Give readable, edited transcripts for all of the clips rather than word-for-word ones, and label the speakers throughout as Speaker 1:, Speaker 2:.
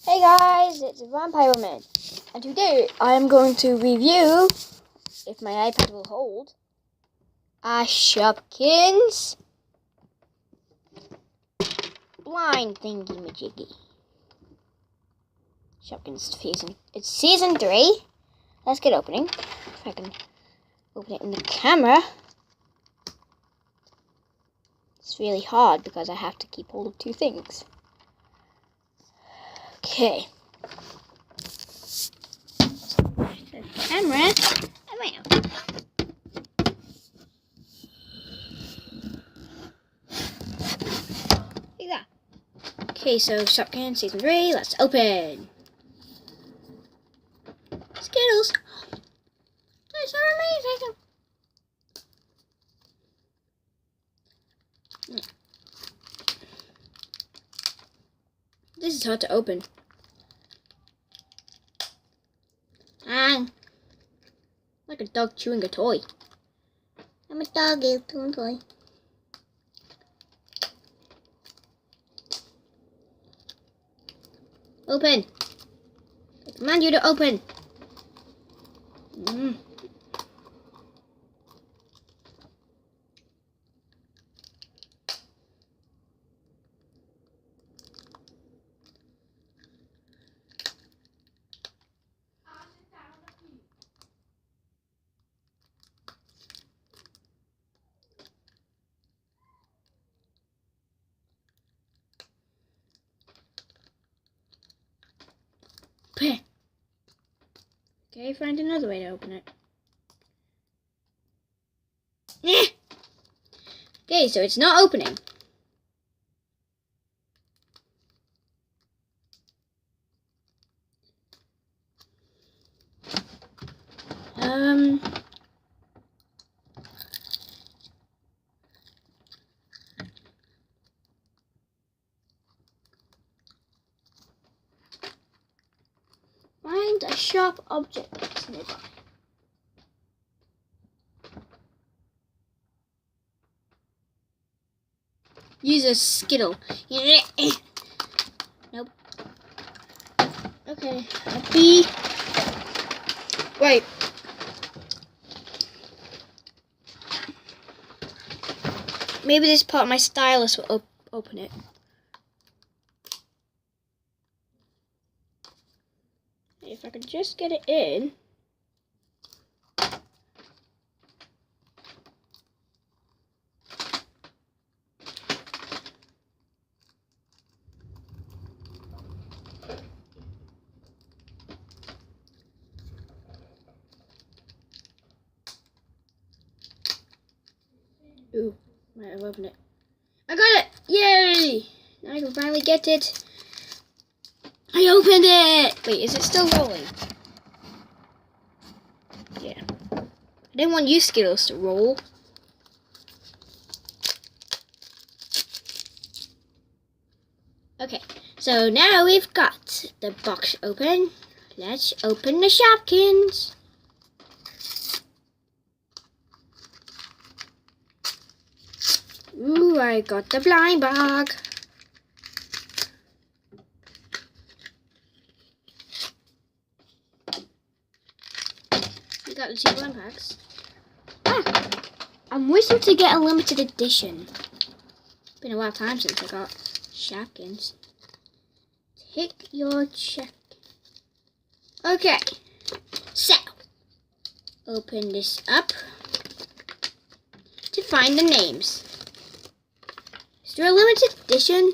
Speaker 1: Hey guys, it's Vampire Man, and today I am going to review, if my iPad will hold, a Shopkins blind thingy-majiggy. Shopkins season. It's season 3. Let's get opening. If I can open it in the camera. It's really hard because I have to keep hold of two things. Okay. The camera. Oh, wait, no. Like that. Okay, so Shopkins season 3. Let's open. Skittles. These are amazing. This is hard to open. Like a dog chewing a toy. I'm a dog chewing a toy. Open. I command you to open. Okay, find another way to open it. Okay, so it's not opening. Find a sharp object that's nearby. Use a Skittle. Nope. Okay, a B. Wait. Maybe this part of my stylus will open it. If I could just get it in. Ooh, might have opened it. I got it! Yay! Now I can finally get it. I opened it! Wait, is it still rolling? Yeah. I didn't want you Skittles to roll. Okay, so now we've got the box open. Let's open the Shopkins. Ooh, I got the blind bag. We got the 2 blind bags. I'm wishing to get a limited edition. It's been a while time since I got Shopkins. Take your check. Okay, so open this up to find the names. Is there a limited edition?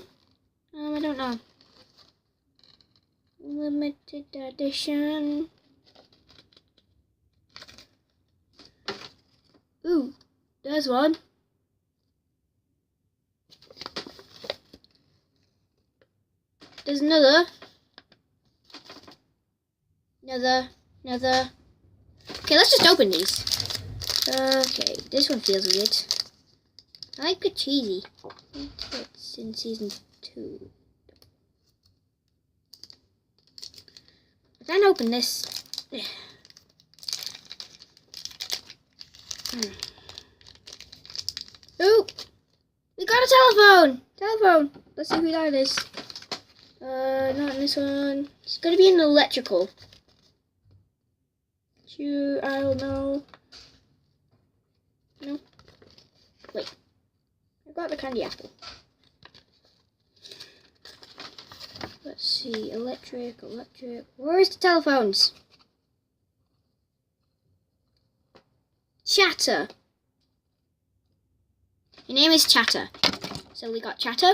Speaker 1: I don't know. Limited edition. Ooh, there's one. There's another. Another. Okay, let's just open these. Okay, this one feels weird. I like the cheesy. It's in season 2. Then open this. Ooh, we got a telephone. Let's see who that is. Not in this one. It's gonna be in the electrical. I don't know. No. Wait. I got the candy apple. Let's see. Electric. Where's the telephones? Chatter. Your name is Chatter. So we got Chatter.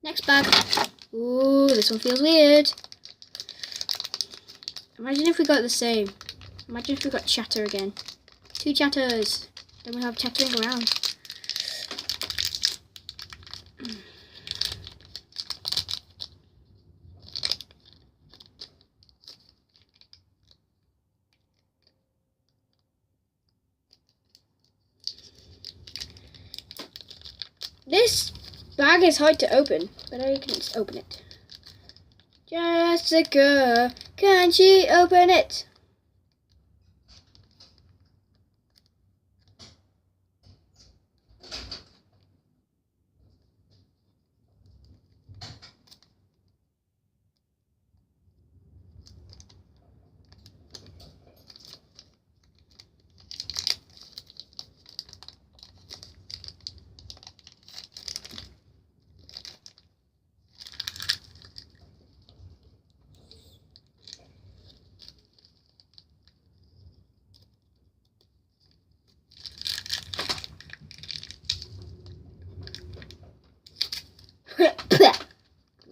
Speaker 1: Next bag. Ooh, this one feels weird. Imagine if we got the same. Imagine if we got Chatter again. 2 Chatters. Then we have chattering around. This bag is hard to open, but I can just open it. Jessica, can she open it?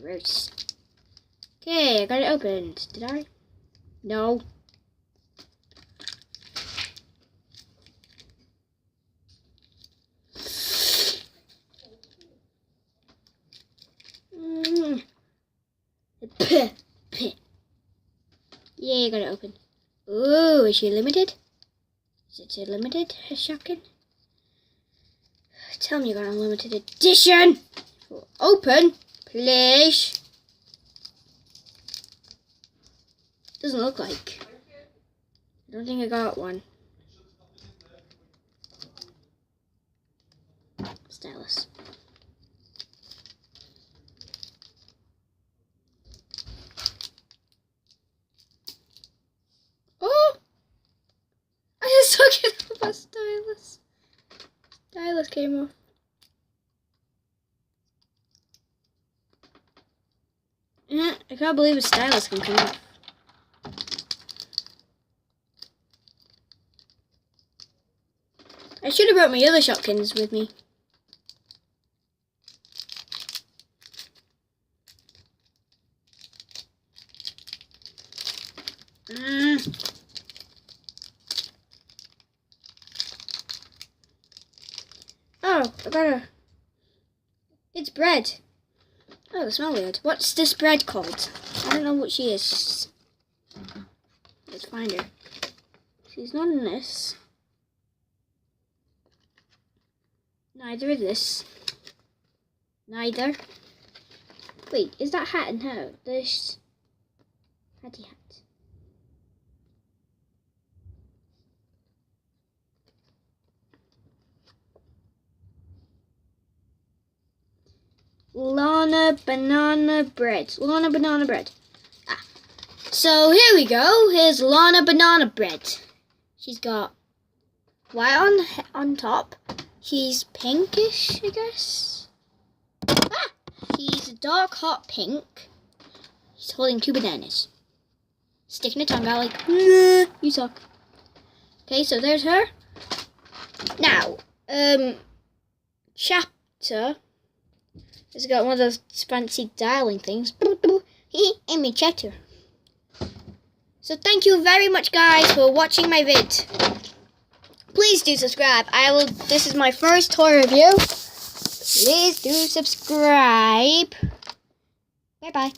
Speaker 1: Gross. Okay, I got it opened. Did I? No. Yeah, I got it open. Ooh, is she limited? Is it a limited shopkin? Tell me you got an unlimited edition. Open, please. Doesn't look like. I don't think I got one. Stylus. Oh! I just took it off my stylus. Stylus came off. I can't believe a stylus can come off. I should have brought my other shopkins with me. Oh, I got a... It's bread. Oh, they smell weird. What's this bread called? I don't know what she is. Let's find her. She's not in this. Neither is this. Neither. Wait, is that hat in her? This hatty hat. Lana banana bread. Lana banana bread. Ah. So here we go. Here's Lana banana bread. She's got white on top. She's pinkish, I guess. Ah! She's a dark hot pink. She's holding 2 bananas. Sticking her tongue out like, nah, you suck. Okay, so there's her. Now, Chapter has got one of those fancy dialing things. I'm a chatter. So thank you very much, guys, for watching my vid. Please do subscribe. This is my first toy review. Please do subscribe. Bye bye.